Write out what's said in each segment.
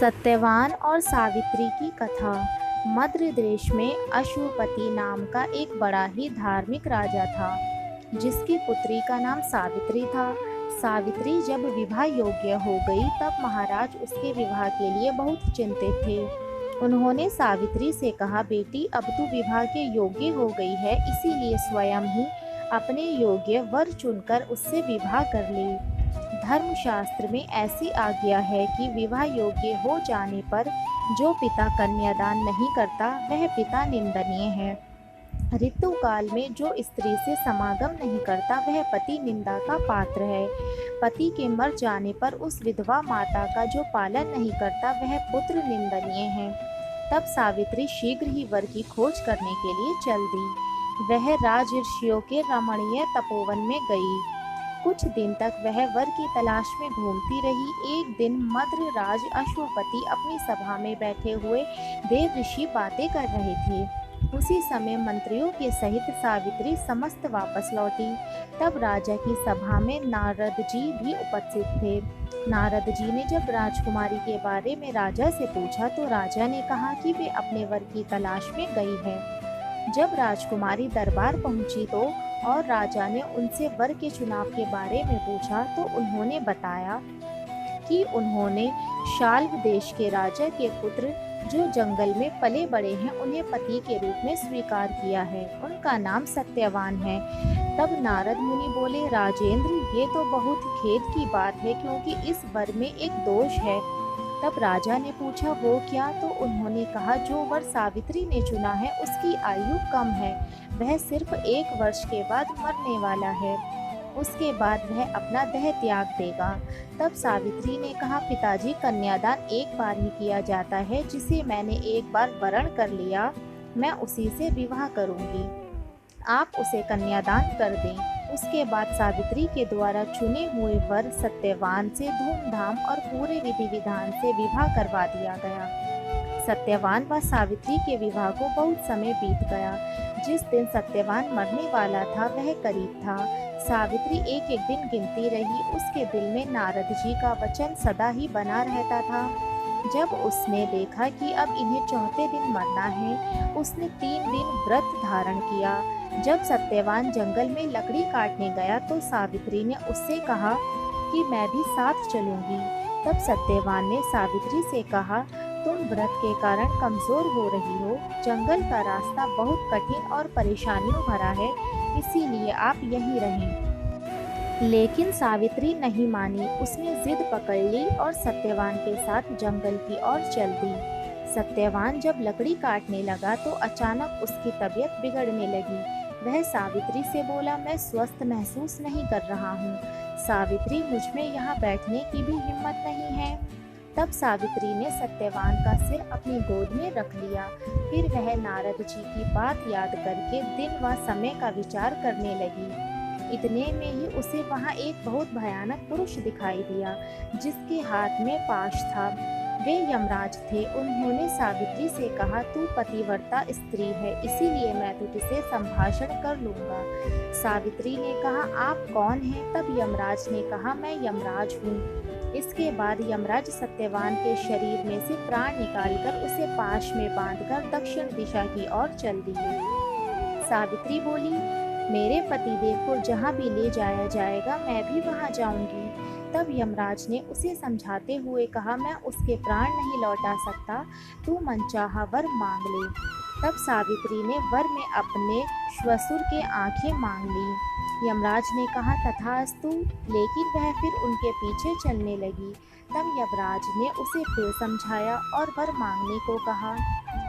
सत्यवान और सावित्री की कथा। मद्र देश में अश्वपति नाम का एक बड़ा ही धार्मिक राजा था, जिसकी पुत्री का नाम सावित्री था। सावित्री जब विवाह योग्य हो गई तब महाराज उसके विवाह के लिए बहुत चिंतित थे। उन्होंने सावित्री से कहा, बेटी अब तू विवाह के योग्य हो गई है, इसीलिए स्वयं ही अपने योग्य वर चुनकर उससे विवाह कर ले। धर्मशास्त्र में ऐसी आज्ञा है कि विवाह योग्य हो जाने पर जो पिता कन्यादान नहीं करता वह पिता निंदनीय है। ऋतु काल में जो स्त्री से समागम नहीं करता वह पति निंदा का पात्र है। पति के मर जाने पर उस विधवा माता का जो पालन नहीं करता वह पुत्र निंदनीय है। तब सावित्री शीघ्र ही वर की खोज करने के लिए चल दी। वह राजर्षियों के रमणीय तपोवन में गई। कुछ दिन तक वह वर की तलाश में घूमती रही। एक दिन मद्र राज अश्वपति अपनी सभा में बैठे हुए देव ऋषि बातें कर रहे थे। उसी समय मंत्रियों के सहित सावित्री समस्त वापस लौटी। तब राजा की सभा में नारद जी भी उपस्थित थे। नारद जी ने जब राजकुमारी के बारे में राजा से पूछा तो राजा ने कहा कि वे अपने वर की तलाश में गई है। जब राजकुमारी दरबार पहुंची तो और राजा ने उनसे वर के चुनाव के बारे में पूछा तो उन्होंने बताया कि उन्होंने शाल्व देश के राजा के पुत्र जो जंगल में पले बड़े हैं उन्हें पति के रूप में स्वीकार किया है। उनका नाम सत्यवान है। तब नारद मुनि बोले, राजेंद्र, ये तो बहुत खेद की बात है, क्योंकि इस वर में एक दोष है। तब राजा ने पूछा, वो क्या? तो उन्होंने कहा, जो वर सावित्री ने चुना है उसकी आयु कम है, वह सिर्फ 1 वर्ष के बाद मरने वाला है। उसके बाद वह अपना देह त्याग देगा। तब सावित्री ने कहा, पिताजी, कन्यादान एक बार ही किया जाता है। जिसे मैंने एक बार वरण कर लिया मैं उसी से विवाह करूंगी। आप उसे कन्यादान कर दें। उसके बाद सावित्री के द्वारा चुने हुए वर सत्यवान से धूमधाम और पूरे विधि विधान से विवाह करवा दिया गया। सत्यवान व सावित्री के विवाह को बहुत समय बीत गया। जिस दिन सत्यवान मरने वाला था वह करीब था। सावित्री एक एक दिन गिनती रही। उसके दिल में नारद जी का वचन सदा ही बना रहता था। जब उसने देखा कि अब इन्हें चौथे दिन मरना है, उसने 3 दिन व्रत धारण किया। जब सत्यवान जंगल में लकड़ी काटने गया तो सावित्री ने उससे कहा कि मैं भी साथ चलूंगी। तब सत्यवान ने सावित्री से कहा, तुम व्रत के कारण कमजोर हो रही हो। जंगल का रास्ता बहुत कठिन और परेशानियों भरा है, इसीलिए आप यहीं रहें। लेकिन सावित्री नहीं मानी। उसने जिद पकड़ ली और सत्यवान के साथ जंगल की ओर चल दी। सत्यवान जब लकड़ी काटने लगा तो अचानक उसकी तबीयत बिगड़ने लगी। वह सावित्री से बोला, मैं स्वस्थ महसूस नहीं कर रहा हूँ। सावित्री, मुझ में यहाँ बैठने की भी हिम्मत नहीं है। तब सावित्री ने सत्यवान का सिर अपनी गोद में रख लिया। फिर वह नारद जी की बात याद करके दिन व समय का विचार करने लगी। इतने में ही उसे वहाँ एक बहुत भयानक पुरुष दिखाई दिया, जिसके हाथ में पाश था। वे यमराज थे। उन्होंने सावित्री से कहा, तू पतिव्रता स्त्री है, इसीलिए मैं तुझसे संभाषण कर लूंगा। सावित्री ने कहा, आप कौन हैं? तब यमराज ने कहा, मैं यमराज हूँ। इसके बाद यमराज सत्यवान के शरीर में से प्राण निकालकर उसे पाश में बांधकर दक्षिण दिशा की ओर चल दिए। सावित्री बोली, मेरे पतिदेव को जहाँ भी ले जाया जाएगा मैं भी वहाँ जाऊंगी। तब यमराज ने उसे समझाते हुए कहा, मैं उसके प्राण नहीं लौटा सकता, तू मनचाहा वर मांग ले। तब सावित्री ने वर में अपने श्वशुर के आंखें मांग ली। यमराज ने कहा, तथास्तु, लेकिन वह फिर उनके पीछे चलने लगी। तब यमराज ने उसे फिर समझाया और वर मांगने को कहा।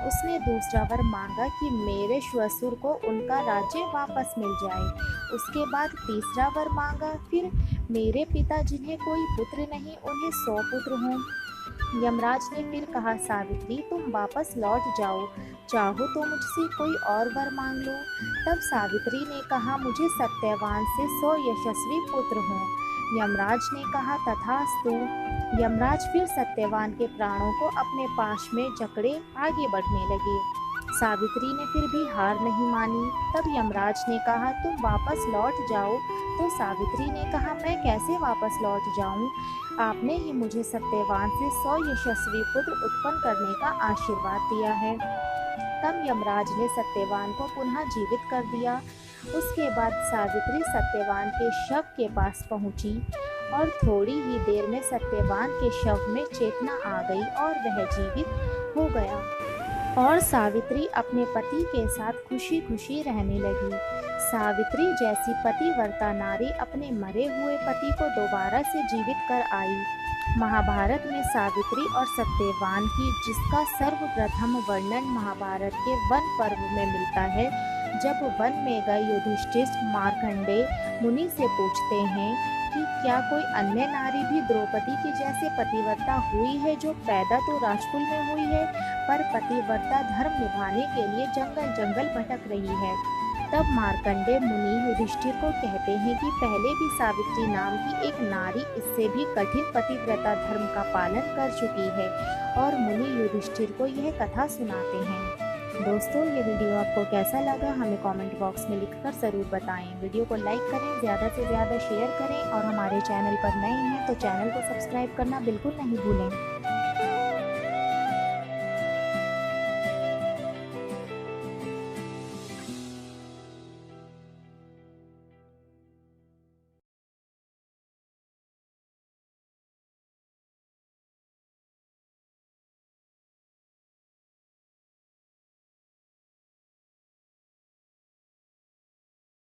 उसने दूसरा वर मांगा कि मेरे श्वशुर को उनका राज्य वापस मिल जाए। उसके बाद तीसरा वर मांगा, फिर मेरे पिता जिन्हें कोई पुत्र नहीं उन्हें 100 पुत्र हों। यमराज ने फिर कहा, सावित्री, तुम वापस लौट जाओ, चाहो तो मुझसे कोई और वर मांग लो। तब सावित्री ने कहा, मुझे सत्यवान से 100 यशस्वी पुत्र हों। यमराज ने कहा, तथास्तु। यमराज फिर सत्यवान के प्राणों को अपने पाश में जकड़े आगे बढ़ने लगे। सावित्री ने फिर भी हार नहीं मानी। तब यमराज ने कहा, तुम वापस लौट जाओ। तो सावित्री ने कहा, मैं कैसे वापस लौट जाऊं? आपने ही मुझे सत्यवान से 100 यशस्वी पुत्र उत्पन्न करने का आशीर्वाद दिया है। तब यमराज ने सत्यवान को पुनः जीवित कर दिया। उसके बाद सावित्री सत्यवान के शव के पास पहुंची और थोड़ी ही देर में सत्यवान के शव में चेतना आ गई और वह जीवित हो गया और सावित्री अपने पति के साथ खुशी खुशी रहने लगी। सावित्री जैसी पतिव्रता नारी अपने मरे हुए पति को दोबारा से जीवित कर आई। महाभारत में सावित्री और सत्यवान की जिसका सर्वप्रथम वर्णन महाभारत के वन पर्व में मिलता है। जब वन में गए युधिष्ठिर मार्कंडेय मुनि से पूछते हैं कि क्या कोई अन्य नारी भी द्रौपदी की जैसे पतिव्रता हुई है, जो पैदा तो राजकुल में हुई है पर पतिव्रता धर्म निभाने के लिए जंगल जंगल भटक रही है। तब मार्कंडेय मुनि युधिष्ठिर को कहते हैं कि पहले भी सावित्री नाम की एक नारी इससे भी कठिन पतिव्रता धर्म का पालन कर चुकी है और मुनि युधिष्ठिर को यह कथा सुनाते हैं। दोस्तों, ये वीडियो आपको कैसा लगा हमें कमेंट बॉक्स में लिखकर ज़रूर बताएं। वीडियो को लाइक करें, ज़्यादा से ज़्यादा शेयर करें और हमारे चैनल पर नए हैं तो चैनल को सब्सक्राइब करना बिल्कुल नहीं भूलें।